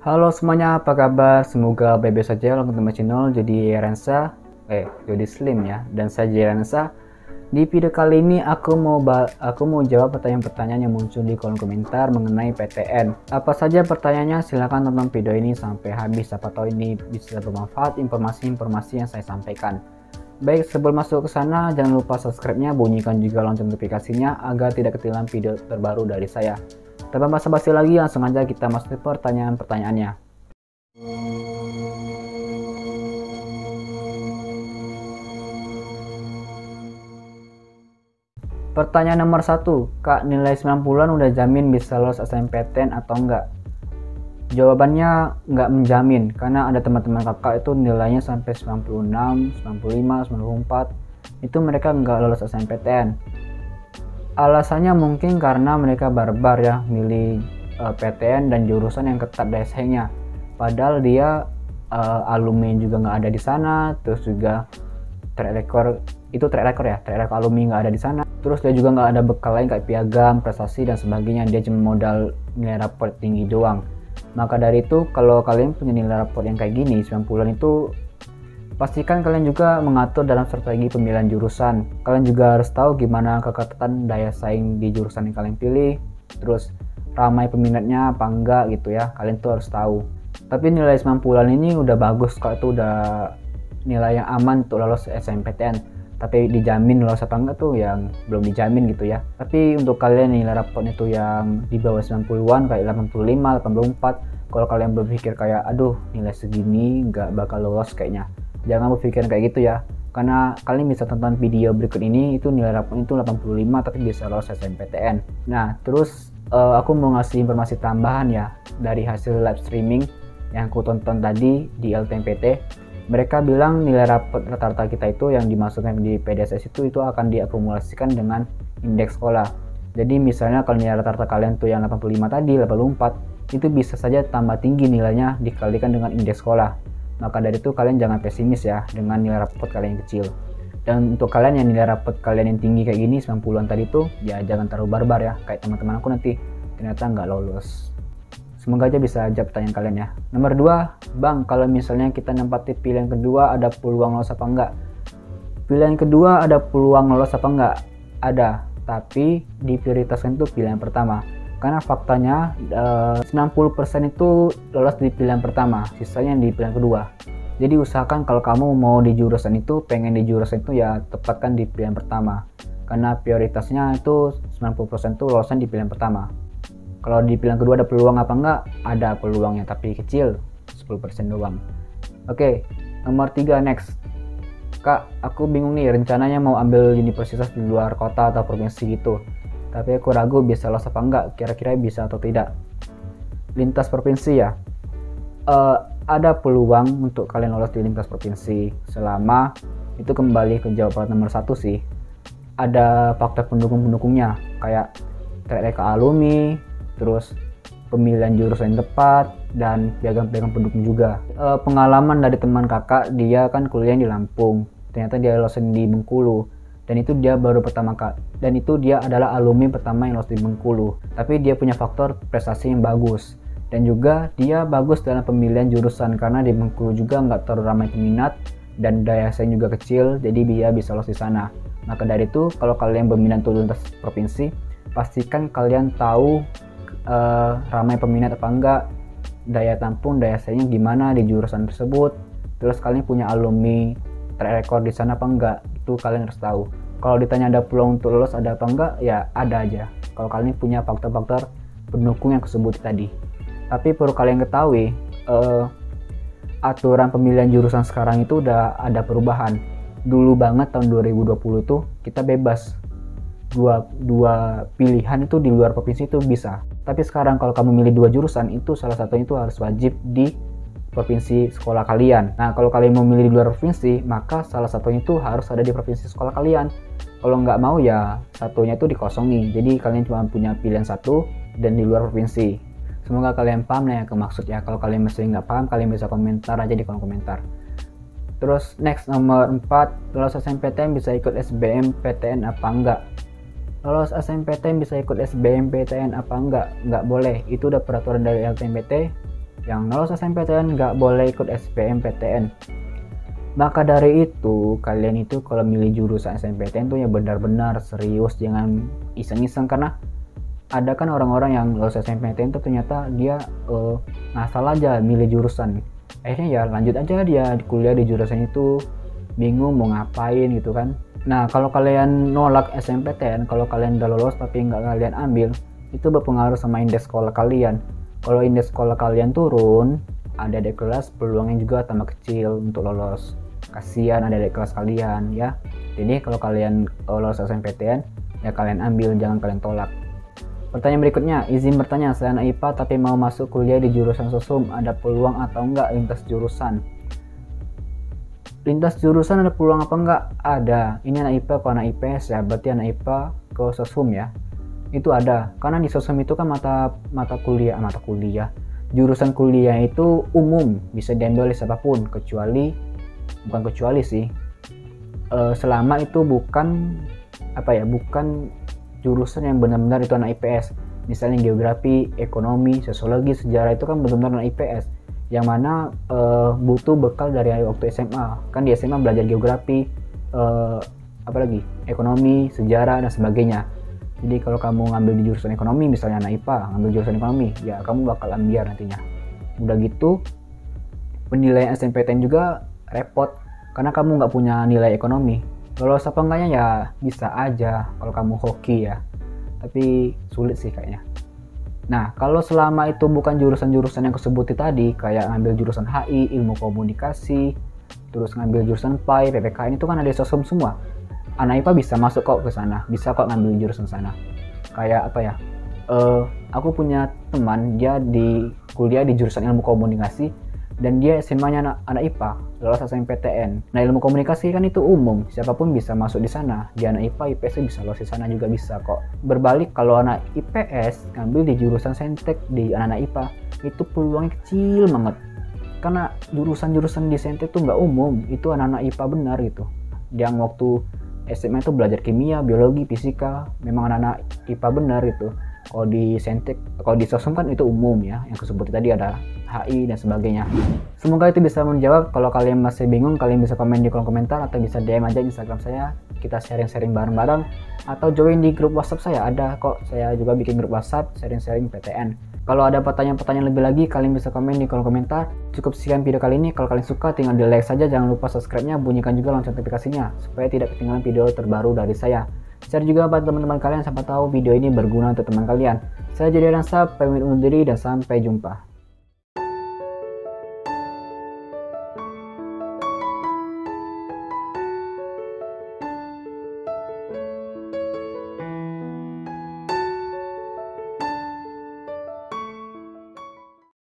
Halo semuanya, apa kabar? Semoga baik-baik saja. Welcome to my channel, Jody Slim ya. Dan saya Jody Rensa. Di video kali ini aku mau jawab pertanyaan-pertanyaan yang muncul di kolom komentar mengenai PTN. Apa saja pertanyaannya? Silahkan tonton video ini sampai habis. Siapa tahu ini bisa bermanfaat informasi-informasi yang saya sampaikan. Baik, sebelum masuk ke sana, jangan lupa subscribe-nya, bunyikan juga lonceng notifikasinya agar tidak ketinggalan video terbaru dari saya. Tanpa basa-basi lagi, langsung aja kita masuk ke pertanyaan-pertanyaannya. Pertanyaan nomor 1, Kak, nilai 90-an udah jamin bisa lolos SNMPTN atau enggak? Jawabannya enggak menjamin, karena ada teman-teman kakak itu nilainya sampai 96, 95, 94, itu mereka enggak lolos SNMPTN. Alasannya mungkin karena mereka barbar ya, milih PTN dan jurusan yang ketat dari saingnya. Padahal dia alumni juga nggak ada di sana, terus juga track record alumni nggak ada di sana. Terus dia juga nggak ada bekal lain kayak piagam, prestasi dan sebagainya. Dia cuma modal nilai raport tinggi doang. Maka dari itu, kalau kalian punya nilai raport yang kayak gini 90-an itu, pastikan kalian juga mengatur dalam strategi pemilihan jurusan. Kalian juga harus tahu gimana keketatan daya saing di jurusan yang kalian pilih, terus ramai peminatnya apa enggak gitu ya. Kalian tuh harus tahu. Tapi nilai 90-an ini udah bagus, kalau itu udah nilai yang aman untuk lolos SNMPTN. Tapi dijamin lolos apa enggak tuh yang belum dijamin gitu ya. Tapi untuk kalian nilai raportnya tuh yang di bawah 90-an kayak 85, 84, kalau kalian berpikir kayak aduh nilai segini nggak bakal lolos kayaknya, jangan berpikir kayak gitu ya, karena kalian bisa tonton video berikut ini, itu nilai rapor itu 85 tapi bisa lolos SNMPTN. Nah terus aku mau ngasih informasi tambahan ya dari hasil live streaming yang aku tonton tadi di LTMPT. Mereka bilang nilai rapor rata-rata kita itu yang dimasukkan di PDSS itu akan diakumulasikan dengan indeks sekolah. Jadi misalnya kalau nilai rata-rata kalian tuh yang 85 tadi, 84, itu bisa saja tambah tinggi nilainya dikalikan dengan indeks sekolah. Maka dari itu kalian jangan pesimis ya dengan nilai raport kalian yang kecil. Dan untuk kalian yang nilai raport kalian yang tinggi kayak gini 90-an tadi tuh, ya jangan terlalu barbar ya, kayak teman-teman aku nanti ternyata nggak lolos. Semoga aja bisa jawab pertanyaan kalian ya. Nomor 2, Bang, kalau misalnya kita nempati pilihan kedua, ada peluang lolos apa enggak? Pilihan kedua ada peluang lolos apa enggak? Ada, tapi diprioritaskan itu pilihan pertama. Karena faktanya 90% itu lolos di pilihan pertama, sisanya di pilihan kedua. Jadi usahakan kalau kamu mau di jurusan itu, pengen di jurusan itu ya tepatkan di pilihan pertama. Karena prioritasnya itu 90% itu lolosan di pilihan pertama. Kalau di pilihan kedua ada peluang apa enggak? Ada peluangnya tapi kecil, 10% doang. Oke, nomor 3 next. Kak, aku bingung nih, rencananya mau ambil universitas di luar kota atau provinsi gitu. Tapi aku ragu bisa lolos apa enggak, kira-kira bisa atau tidak. Lintas provinsi ya, ada peluang untuk kalian lolos di lintas provinsi selama itu kembali ke jawaban nomor 1 sih. Ada faktor pendukung-pendukungnya kayak track record alumni, terus pemilihan jurusan yang tepat, dan piagam-piagam pendukung juga. Pengalaman dari teman kakak, dia kan kuliah di Lampung, ternyata dia lolos di Bengkulu. Dan itu dia baru pertama kali, dan itu dia adalah alumni pertama yang lolos di Bengkulu. Tapi dia punya faktor prestasi yang bagus, dan juga dia bagus dalam pemilihan jurusan karena di Bengkulu juga nggak terlalu ramai peminat dan daya saing juga kecil, jadi dia bisa lolos di sana. Maka dari itu kalau kalian berminat untuk lintas provinsi, pastikan kalian tahu ramai peminat apa enggak, daya tampung, daya saingnya gimana di jurusan tersebut, terus kalian punya alumni track record di sana apa enggak, itu kalian harus tahu. Kalau ditanya ada peluang untuk lolos ada apa enggak, ya ada aja kalau kalian punya faktor-faktor pendukung yang aku sebut tadi. Tapi perlu kalian ketahui, aturan pemilihan jurusan sekarang itu udah ada perubahan. Dulu banget tahun 2020 tuh kita bebas dua pilihan itu di luar provinsi itu bisa. Tapi sekarang kalau kamu milih 2 jurusan itu salah satunya itu harus wajib di provinsi sekolah kalian. Nah kalau kalian mau milih di luar provinsi, maka salah satunya itu harus ada di provinsi sekolah kalian. Kalau nggak mau ya satunya itu dikosongi. Jadi kalian cuma punya pilihan satu dan di luar provinsi. Semoga kalian paham yang aku maksud ya. Kalau kalian masih nggak paham, kalian bisa komentar aja di kolom komentar. Terus next, nomor 4, lolos SNMPTN bisa ikut SBMPTN apa enggak? lolos SNMPTN bisa ikut SBMPTN apa enggak boleh, itu udah peraturan dari LTMPT. Yang lolos SNMPTN nggak boleh ikut SBMPTN. Maka dari itu, kalian itu kalau milih jurusan SNMPTN tuh ya benar-benar serius, jangan iseng-iseng. Karena ada kan orang-orang yang lolos SNMPTN tuh ternyata dia ngasal aja milih jurusan. Akhirnya ya lanjut aja dia kuliah di jurusan itu, bingung mau ngapain gitu kan. Nah, kalau kalian nolak SNMPTN, kalau kalian udah lolos tapi nggak kalian ambil, itu berpengaruh sama indeks sekolah kalian. Kalau indeks sekolah kalian turun, adik-adik kelas peluangnya juga tambah kecil untuk lolos. Kasihan adik-adik kelas kalian ya. Jadi kalau kalian lolos SNMPTN, ya kalian ambil, jangan kalian tolak. Pertanyaan berikutnya, izin bertanya, saya anak IPA tapi mau masuk kuliah di jurusan sosum, ada peluang atau enggak lintas jurusan? Lintas jurusan ada peluang apa enggak? Ada. Ini anak IPA ke anak IPS ya, berarti anak IPA ke sosum ya. Itu ada, karena di sosum itu kan mata kuliah. Jurusan kuliah itu umum, bisa diambil oleh siapapun, bukan kecuali sih. Selama itu bukan jurusan yang benar-benar itu anak IPS. Misalnya geografi, ekonomi, sosiologi, sejarah itu kan benar-benar anak IPS. Yang mana butuh bekal dari waktu SMA. Kan di SMA belajar geografi, ekonomi, sejarah dan sebagainya. Jadi kalau kamu ngambil di jurusan ekonomi, misalnya anak IPA ngambil jurusan ekonomi, ya kamu bakal ambiar nantinya. Udah gitu, penilaian SNMPTN juga repot, karena kamu nggak punya nilai ekonomi. Lolos apa enggaknya ya bisa aja kalau kamu hoki ya, tapi sulit sih kayaknya. Nah, kalau selama itu bukan jurusan-jurusan yang kusebutin tadi, kayak ngambil jurusan HI, ilmu komunikasi, terus ngambil jurusan PAI, PPKN, itu kan ada sosum semua. Anak IPA bisa masuk kok ke sana, bisa kok ngambil jurusan sana. Kayak aku punya teman, dia di kuliah di jurusan ilmu komunikasi, dan dia SMA-nya anak IPA, lolos SNMPTN. Nah, ilmu komunikasi kan itu umum, siapapun bisa masuk di sana. Di anak IPA, IPS bisa lolos di sana juga bisa kok. Berbalik, kalau anak IPS ngambil di jurusan Saintek di anak IPA, itu peluangnya kecil banget. Karena jurusan-jurusan di Saintek itu nggak umum, itu anak-anak IPA benar gitu. Yang waktu SMA itu belajar kimia, biologi, fisika, memang anak-anak IPA benar gitu. Kalau di Saintek, kalau di sosum kan itu umum ya, yang disebut tadi ada HI dan sebagainya. Semoga itu bisa menjawab. Kalau kalian masih bingung, kalian bisa komen di kolom komentar atau bisa DM aja Instagram saya. Kita sharing-sharing bareng-bareng, atau join di grup WhatsApp saya, ada kok. Saya juga bikin grup WhatsApp sharing-sharing PTN. Kalau ada pertanyaan-pertanyaan lebih lagi, kalian bisa komen di kolom komentar. Cukup sekian video kali ini. Kalau kalian suka, tinggal di like saja. Jangan lupa subscribe-nya, bunyikan juga lonceng notifikasinya supaya tidak ketinggalan video terbaru dari saya. Share juga buat teman-teman kalian, siapa tahu video ini berguna untuk teman kalian. Saya Jadi Ransab, pamit undur diri dan sampai jumpa.